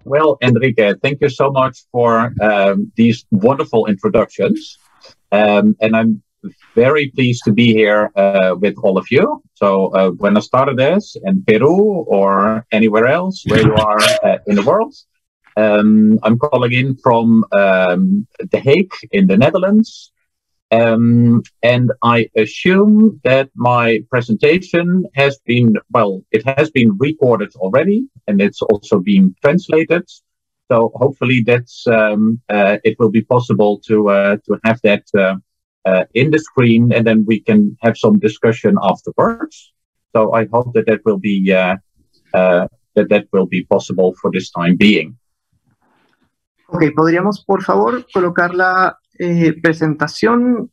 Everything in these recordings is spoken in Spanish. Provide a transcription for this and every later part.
Well, Enrique, thank you so much for these wonderful introductions. And I'm very pleased to be here with all of you. So, buenas tardes in Peru or anywhere else where you are in the world. I'm calling in from The Hague in the Netherlands. And I assume that my presentation has been, well, it has been recorded already, and it's also been translated. So hopefully that's it will be possible to have that in the screen, and then we can have some discussion afterwards. So I hope that that will be that will be possible for this time being. Ok, ¿podríamos, por favor, colocar la presentación?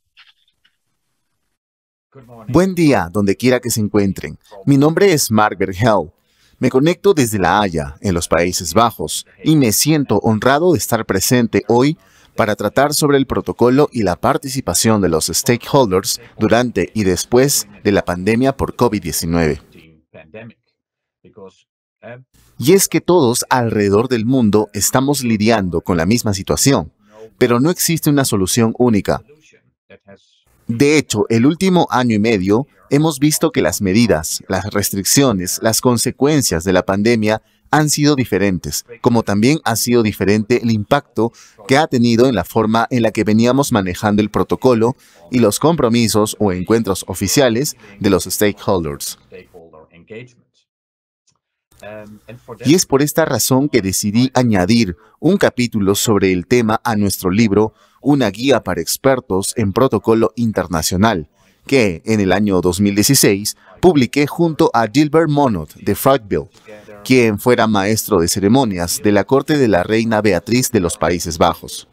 Buen día, donde quiera que se encuentren. Mi nombre es Margaret Hell. Me conecto desde La Haya, en los Países Bajos, y me siento honrado de estar presente hoy para tratar sobre el protocolo y la participación de los stakeholders durante y después de la pandemia por COVID-19. Y es que todos alrededor del mundo estamos lidiando con la misma situación, pero no existe una solución única. De hecho, el último año y medio hemos visto que las medidas, las restricciones, las consecuencias de la pandemia han sido diferentes, como también ha sido diferente el impacto que ha tenido en la forma en la que veníamos manejando el protocolo y los compromisos o encuentros oficiales de los stakeholders. Y es por esta razón que decidí añadir un capítulo sobre el tema a nuestro libro, Una guía para expertos en protocolo internacional, que en el año 2016 publiqué junto a Gilbert Monod de Frautville, quien fuera maestro de ceremonias de la corte de la reina Beatriz de los Países Bajos.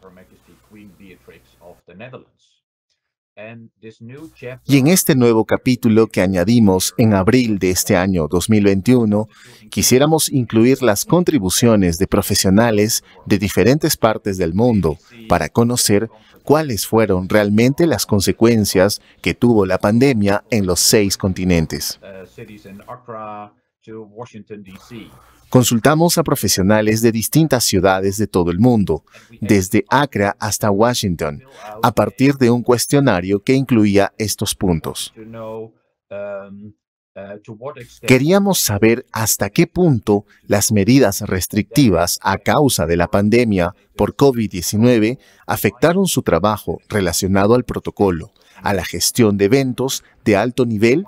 Y en este nuevo capítulo que añadimos en abril de este año 2021, quisiéramos incluir las contribuciones de profesionales de diferentes partes del mundo para conocer cuáles fueron realmente las consecuencias que tuvo la pandemia en los 6 continentes. Consultamos a profesionales de distintas ciudades de todo el mundo, desde Accra hasta Washington, a partir de un cuestionario que incluía estos puntos. Queríamos saber hasta qué punto las medidas restrictivas a causa de la pandemia por COVID-19 afectaron su trabajo relacionado al protocolo, a la gestión de eventos de alto nivel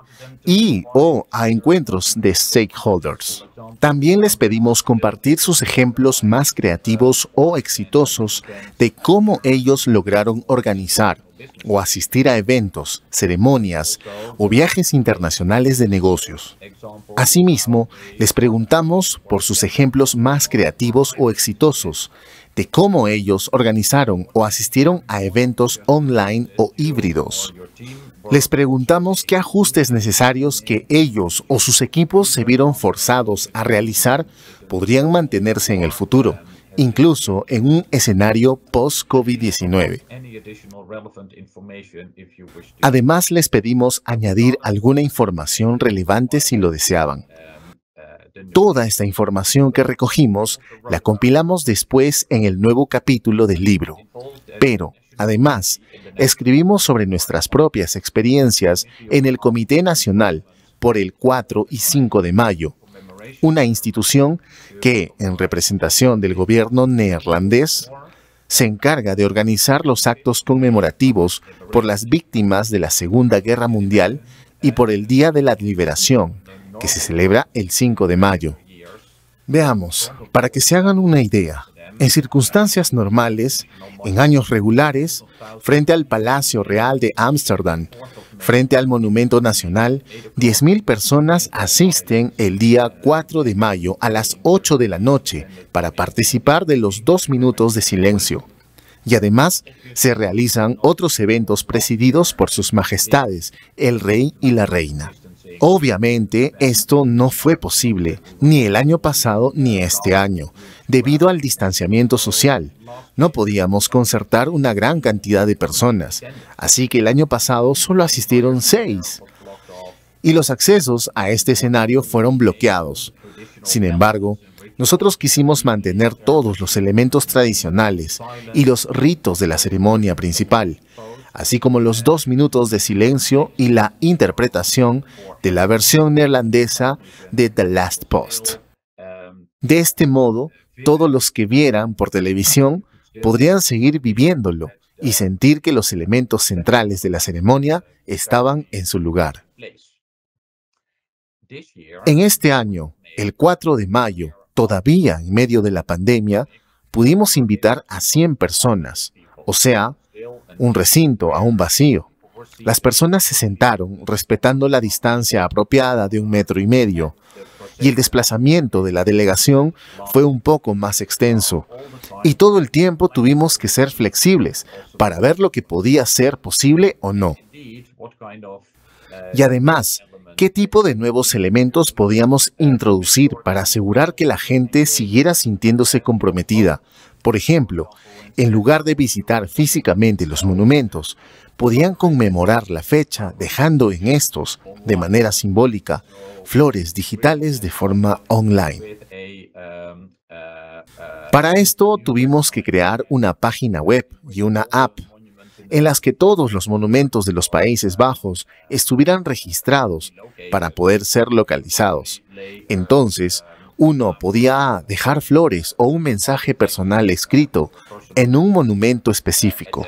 o a encuentros de stakeholders. También les pedimos compartir sus ejemplos más creativos o exitosos de cómo ellos lograron organizar o asistir a eventos, ceremonias o viajes internacionales de negocios. Asimismo, les preguntamos por sus ejemplos más creativos o exitosos de cómo ellos organizaron o asistieron a eventos online o híbridos. Les preguntamos qué ajustes necesarios que ellos o sus equipos se vieron forzados a realizar podrían mantenerse en el futuro, incluso en un escenario post-COVID-19. Además, les pedimos añadir alguna información relevante si lo deseaban. Toda esta información que recogimos la compilamos después en el nuevo capítulo del libro, pero además escribimos sobre nuestras propias experiencias en el Comité Nacional por el 4 y 5 de mayo, una institución que, en representación del gobierno neerlandés, se encarga de organizar los actos conmemorativos por las víctimas de la Segunda Guerra Mundial y por el Día de la Liberación, que se celebra el 5 de mayo. Veamos, para que se hagan una idea, en circunstancias normales, en años regulares, frente al Palacio Real de Ámsterdam, frente al Monumento Nacional, 10.000 personas asisten el día 4 de mayo a las 8 de la noche para participar de los 2 minutos de silencio. Y además, se realizan otros eventos presididos por sus majestades, el rey y la reina. Obviamente, esto no fue posible, ni el año pasado ni este año, debido al distanciamiento social. No podíamos concertar una gran cantidad de personas, así que el año pasado solo asistieron 6. Y los accesos a este escenario fueron bloqueados. Sin embargo, Nosotros quisimos mantener todos los elementos tradicionales y los ritos de la ceremonia principal, así como los 2 minutos de silencio y la interpretación de la versión neerlandesa de The Last Post. De este modo, todos los que vieran por televisión podrían seguir viviéndolo y sentir que los elementos centrales de la ceremonia estaban en su lugar. En este año, el 4 de mayo, todavía en medio de la pandemia, pudimos invitar a 100 personas, o sea, un recinto aún vacío. Las personas se sentaron respetando la distancia apropiada de 1,5 metros, y el desplazamiento de la delegación fue un poco más extenso. Y todo el tiempo tuvimos que ser flexibles para ver lo que podía ser posible o no. Y además, ¿qué tipo de nuevos elementos podíamos introducir para asegurar que la gente siguiera sintiéndose comprometida? Por ejemplo, en lugar de visitar físicamente los monumentos, podían conmemorar la fecha dejando en estos, de manera simbólica, flores digitales de forma online. Para esto tuvimos que crear una página web y una app en las que todos los monumentos de los Países Bajos estuvieran registrados para poder ser localizados. Entonces, uno podía dejar flores o un mensaje personal escrito en un monumento específico.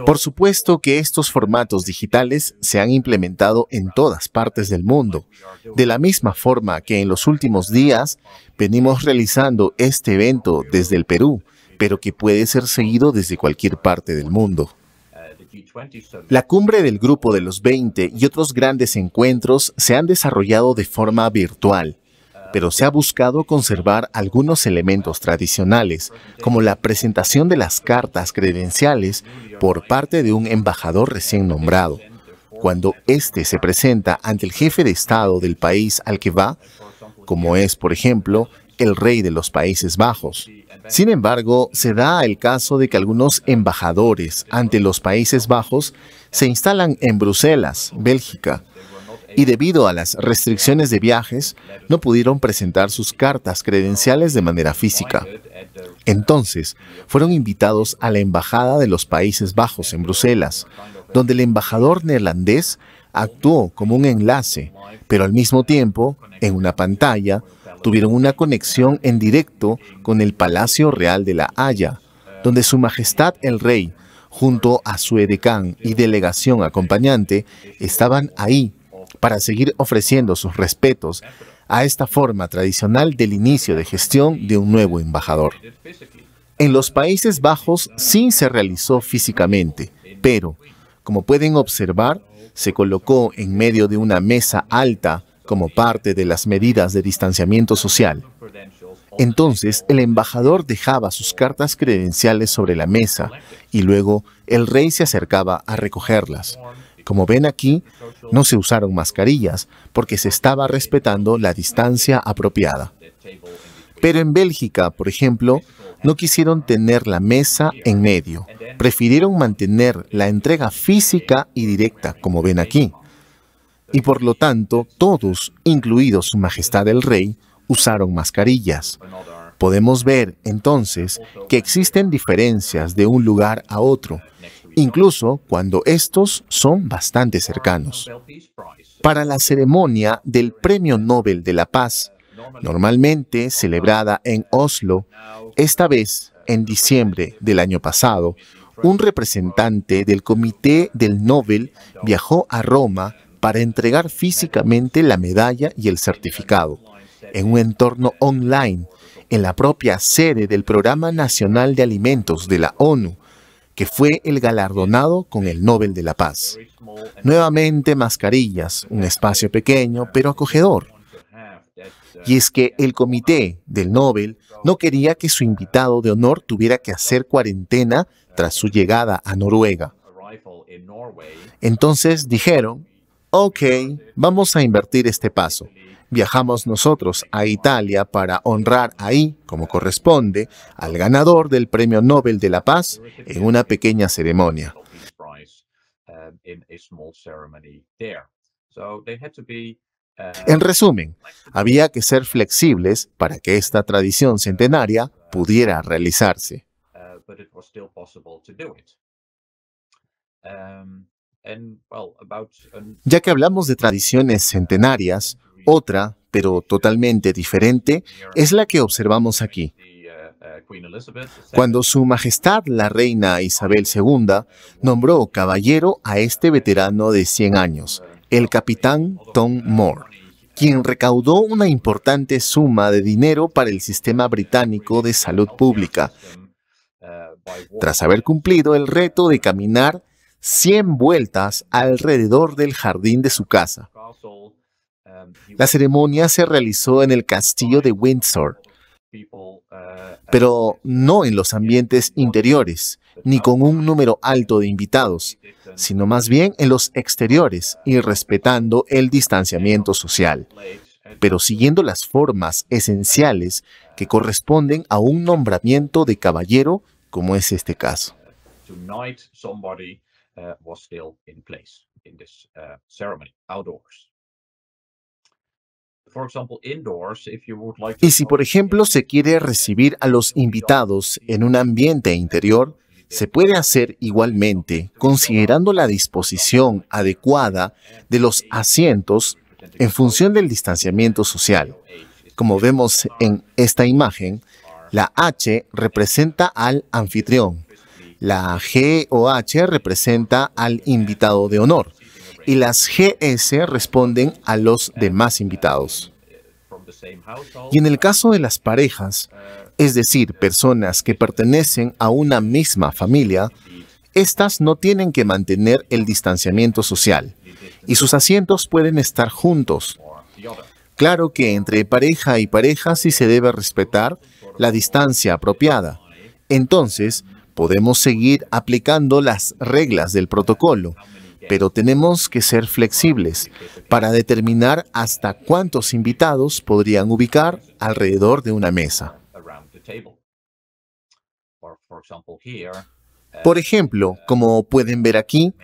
Por supuesto que estos formatos digitales se han implementado en todas partes del mundo, de la misma forma que en los últimos días venimos realizando este evento desde el Perú, pero que puede ser seguido desde cualquier parte del mundo. La cumbre del Grupo de los 20 y otros grandes encuentros se han desarrollado de forma virtual, pero se ha buscado conservar algunos elementos tradicionales, como la presentación de las cartas credenciales por parte de un embajador recién nombrado, cuando éste se presenta ante el jefe de Estado del país al que va, como es, por ejemplo, el rey de los Países Bajos. Sin embargo, se da el caso de que algunos embajadores ante los Países Bajos se instalan en Bruselas, Bélgica, y debido a las restricciones de viajes, no pudieron presentar sus cartas credenciales de manera física. Entonces, fueron invitados a la Embajada de los Países Bajos en Bruselas, donde el embajador neerlandés actuó como un enlace, pero al mismo tiempo, en una pantalla, tuvieron una conexión en directo con el Palacio Real de La Haya, donde Su Majestad el Rey, junto a su edecán y delegación acompañante, estaban ahí para seguir ofreciendo sus respetos a esta forma tradicional del inicio de gestión de un nuevo embajador. En los Países Bajos sí se realizó físicamente, pero, como pueden observar, se colocó en medio de una mesa alta como parte de las medidas de distanciamiento social. Entonces, el embajador dejaba sus cartas credenciales sobre la mesa y luego el rey se acercaba a recogerlas. Como ven aquí, no se usaron mascarillas porque se estaba respetando la distancia apropiada. Pero en Bélgica, por ejemplo, no quisieron tener la mesa en medio. Prefirieron mantener la entrega física y directa, como ven aquí. Y por lo tanto, todos, incluidos Su Majestad el Rey, usaron mascarillas. Podemos ver, entonces, que existen diferencias de un lugar a otro, incluso cuando estos son bastante cercanos. Para la ceremonia del Premio Nobel de la Paz, normalmente celebrada en Oslo, esta vez, en diciembre del año pasado, un representante del Comité del Nobel viajó a Roma para entregar físicamente la medalla y el certificado, en un entorno online, en la propia sede del Programa Nacional de Alimentos de la ONU, que fue el galardonado con el Nobel de la Paz. Nuevamente mascarillas, un espacio pequeño pero acogedor. Y es que el comité del Nobel no quería que su invitado de honor tuviera que hacer cuarentena tras su llegada a Noruega. Entonces dijeron, ok, vamos a invertir este paso. Viajamos nosotros a Italia para honrar ahí, como corresponde, al ganador del Premio Nobel de la Paz en una pequeña ceremonia. En resumen, había que ser flexibles para que esta tradición centenaria pudiera realizarse. Ya que hablamos de tradiciones centenarias, otra, pero totalmente diferente, es la que observamos aquí. Cuando Su Majestad la Reina Isabel II nombró caballero a este veterano de 100 años, el capitán Tom Moore, quien recaudó una importante suma de dinero para el sistema británico de salud pública, tras haber cumplido el reto de caminar 100 vueltas alrededor del jardín de su casa. La ceremonia se realizó en el castillo de Windsor, pero no en los ambientes interiores, ni con un número alto de invitados, sino más bien en los exteriores y respetando el distanciamiento social, pero siguiendo las formas esenciales que corresponden a un nombramiento de caballero, como es este caso. Y si, por ejemplo, se quiere recibir a los invitados en un ambiente interior, se puede hacer igualmente, considerando la disposición adecuada de los asientos en función del distanciamiento social. Como vemos en esta imagen, la H representa al anfitrión, la G o H representa al invitado de honor, y las GS responden a los demás invitados. Y en el caso de las parejas, es decir, personas que pertenecen a una misma familia, estas no tienen que mantener el distanciamiento social, y sus asientos pueden estar juntos. Claro que entre pareja y pareja sí se debe respetar la distancia apropiada. Entonces, podemos seguir aplicando las reglas del protocolo, pero tenemos que ser flexibles para determinar hasta cuántos invitados podrían ubicar alrededor de una mesa. Por ejemplo, como pueden ver aquí,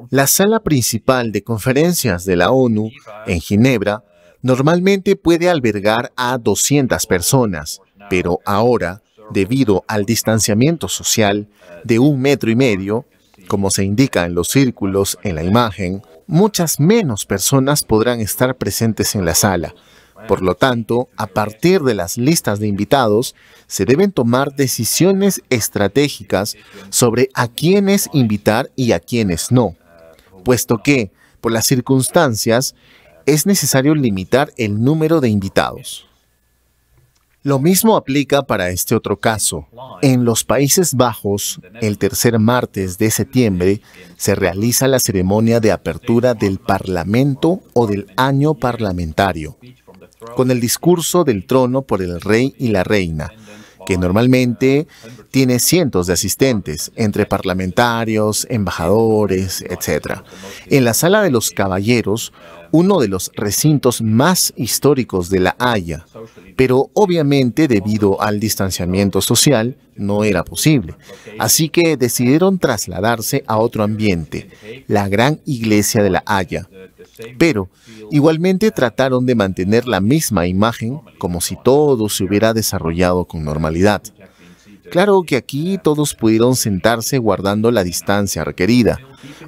la sala principal de conferencias de la ONU en Ginebra normalmente puede albergar a 200 personas, pero ahora, debido al distanciamiento social de 1,5 metros, como se indica en los círculos en la imagen, muchas menos personas podrán estar presentes en la sala. Por lo tanto, a partir de las listas de invitados, se deben tomar decisiones estratégicas sobre a quiénes invitar y a quiénes no, puesto que, por las circunstancias, es necesario limitar el número de invitados. Lo mismo aplica para este otro caso. En los Países Bajos, el tercer martes de septiembre, se realiza la ceremonia de apertura del Parlamento o del año parlamentario, con el discurso del trono por el rey y la reina, que normalmente tiene cientos de asistentes, entre parlamentarios, embajadores, etc. En la Sala de los Caballeros, uno de los recintos más históricos de La Haya, pero obviamente debido al distanciamiento social no era posible, así que decidieron trasladarse a otro ambiente, la Gran Iglesia de La Haya. Pero igualmente trataron de mantener la misma imagen como si todo se hubiera desarrollado con normalidad. Claro que aquí todos pudieron sentarse guardando la distancia requerida.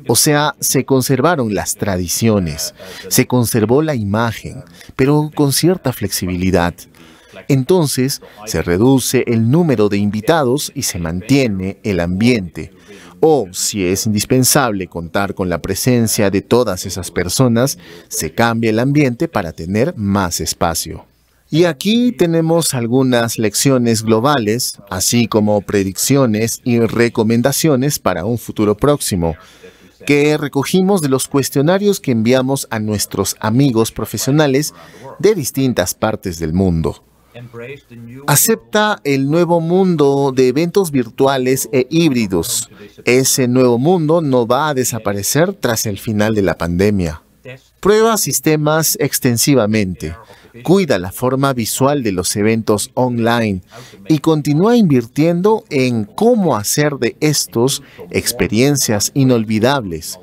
O sea, se conservaron las tradiciones, se conservó la imagen, pero con cierta flexibilidad. Entonces, se reduce el número de invitados y se mantiene el ambiente. O, si es indispensable contar con la presencia de todas esas personas, se cambia el ambiente para tener más espacio. Y aquí tenemos algunas lecciones globales, así como predicciones y recomendaciones para un futuro próximo, que recogimos de los cuestionarios que enviamos a nuestros amigos profesionales de distintas partes del mundo. Acepta el nuevo mundo de eventos virtuales e híbridos. Ese nuevo mundo no va a desaparecer tras el final de la pandemia. Prueba sistemas extensivamente. Cuida la forma visual de los eventos online y continúa invirtiendo en cómo hacer de estos experiencias inolvidables,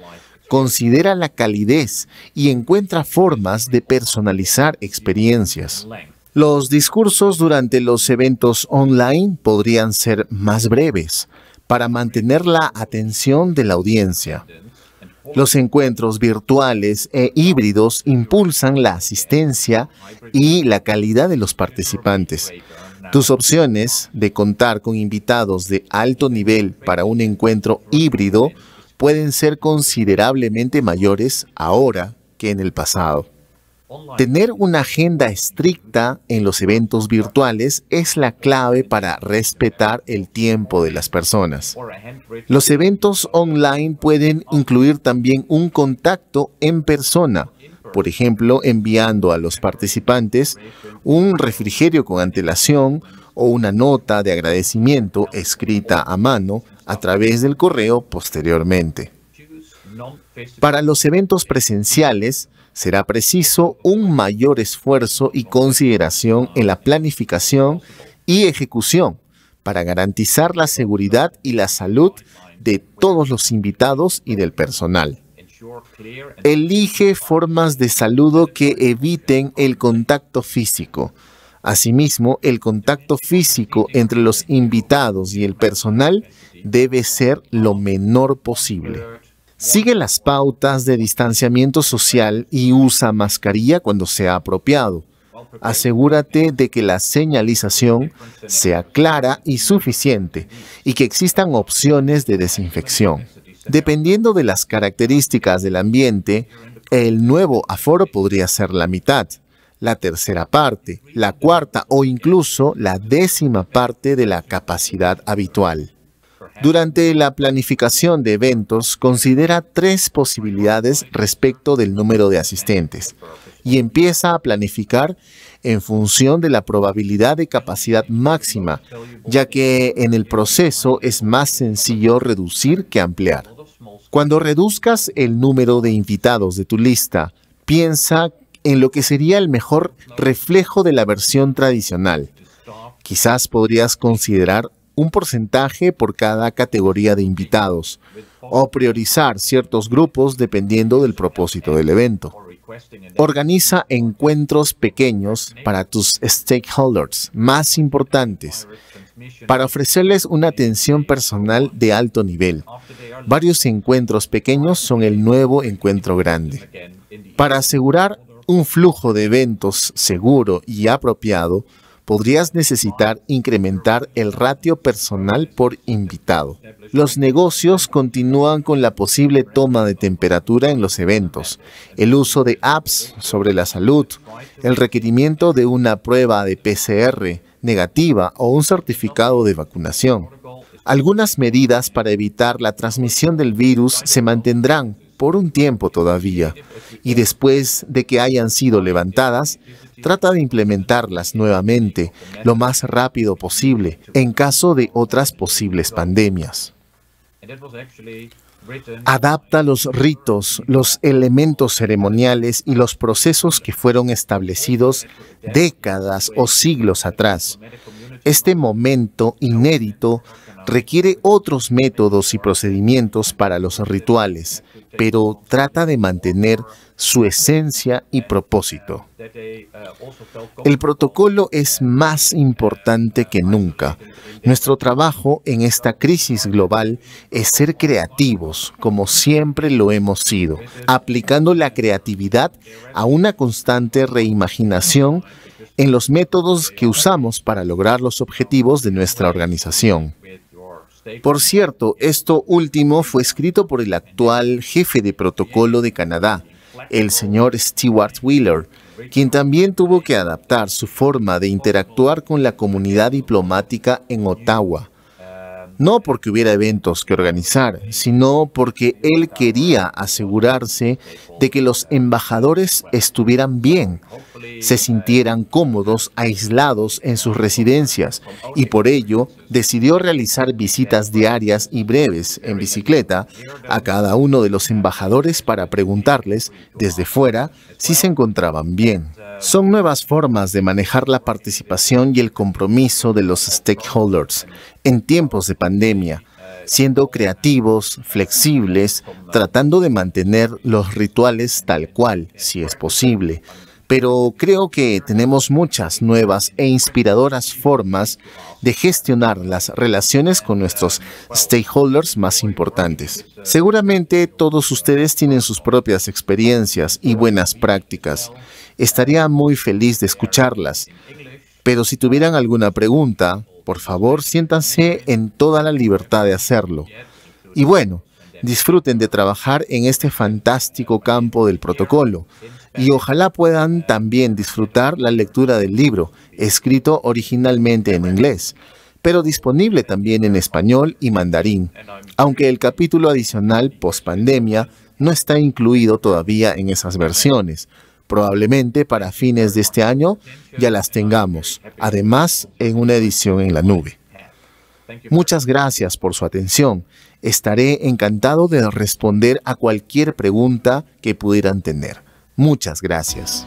considera la calidez y encuentra formas de personalizar experiencias. Los discursos durante los eventos online podrían ser más breves para mantener la atención de la audiencia. Los encuentros virtuales e híbridos impulsan la asistencia y la calidad de los participantes. Tus opciones de contar con invitados de alto nivel para un encuentro híbrido pueden ser considerablemente mayores ahora que en el pasado. Tener una agenda estricta en los eventos virtuales es la clave para respetar el tiempo de las personas. Los eventos online pueden incluir también un contacto en persona, por ejemplo, enviando a los participantes un refrigerio con antelación o una nota de agradecimiento escrita a mano a través del correo posteriormente. Para los eventos presenciales, será preciso un mayor esfuerzo y consideración en la planificación y ejecución para garantizar la seguridad y la salud de todos los invitados y del personal. Elige formas de saludo que eviten el contacto físico. Asimismo, el contacto físico entre los invitados y el personal debe ser lo menor posible. Sigue las pautas de distanciamiento social y usa mascarilla cuando sea apropiado. Asegúrate de que la señalización sea clara y suficiente y que existan opciones de desinfección. Dependiendo de las características del ambiente, el nuevo aforo podría ser la mitad, la tercera parte, la cuarta o incluso la 10ª parte de la capacidad habitual. Durante la planificación de eventos, considera 3 posibilidades respecto del número de asistentes y empieza a planificar en función de la probabilidad de capacidad máxima, ya que en el proceso es más sencillo reducir que ampliar. Cuando reduzcas el número de invitados de tu lista, piensa en lo que sería el mejor reflejo de la versión tradicional. Quizás podrías considerar un porcentaje por cada categoría de invitados, o priorizar ciertos grupos dependiendo del propósito del evento. Organiza encuentros pequeños para tus stakeholders más importantes, para ofrecerles una atención personal de alto nivel. Varios encuentros pequeños son el nuevo encuentro grande. Para asegurar un flujo de eventos seguro y apropiado, podrías necesitar incrementar el ratio personal por invitado. Los negocios continúan con la posible toma de temperatura en los eventos, el uso de apps sobre la salud, el requerimiento de una prueba de PCR negativa o un certificado de vacunación. Algunas medidas para evitar la transmisión del virus se mantendrán por un tiempo todavía, y después de que hayan sido levantadas, trata de implementarlas nuevamente lo más rápido posible en caso de otras posibles pandemias. Adapta los ritos, los elementos ceremoniales y los procesos que fueron establecidos décadas o siglos atrás. Este momento inédito requiere otros métodos y procedimientos para los rituales, pero trata de mantener su esencia y propósito. El protocolo es más importante que nunca. Nuestro trabajo en esta crisis global es ser creativos, como siempre lo hemos sido, aplicando la creatividad a una constante reimaginación en los métodos que usamos para lograr los objetivos de nuestra organización. Por cierto, esto último fue escrito por el actual jefe de protocolo de Canadá, el señor Stewart Wheeler, quien también tuvo que adaptar su forma de interactuar con la comunidad diplomática en Ottawa. No porque hubiera eventos que organizar, sino porque él quería asegurarse de que los embajadores estuvieran bien, se sintieran cómodos, aislados en sus residencias, y por ello decidió realizar visitas diarias y breves en bicicleta a cada uno de los embajadores para preguntarles desde fuera si se encontraban bien. Son nuevas formas de manejar la participación y el compromiso de los stakeholders en tiempos de pandemia. siendo creativos, flexibles, tratando de mantener los rituales tal cual, si es posible. Pero creo que tenemos muchas nuevas e inspiradoras formas de gestionar las relaciones con nuestros stakeholders más importantes. Seguramente todos ustedes tienen sus propias experiencias y buenas prácticas. Estaría muy feliz de escucharlas. Pero si tuvieran alguna pregunta, por favor, siéntanse en toda la libertad de hacerlo. Y bueno, disfruten de trabajar en este fantástico campo del protocolo. Y ojalá puedan también disfrutar la lectura del libro, escrito originalmente en inglés, pero disponible también en español y mandarín, aunque el capítulo adicional post-pandemia no está incluido todavía en esas versiones. Probablemente para fines de este año ya las tengamos, además en una edición en la nube. Muchas gracias por su atención. Estaré encantado de responder a cualquier pregunta que pudieran tener. Muchas gracias.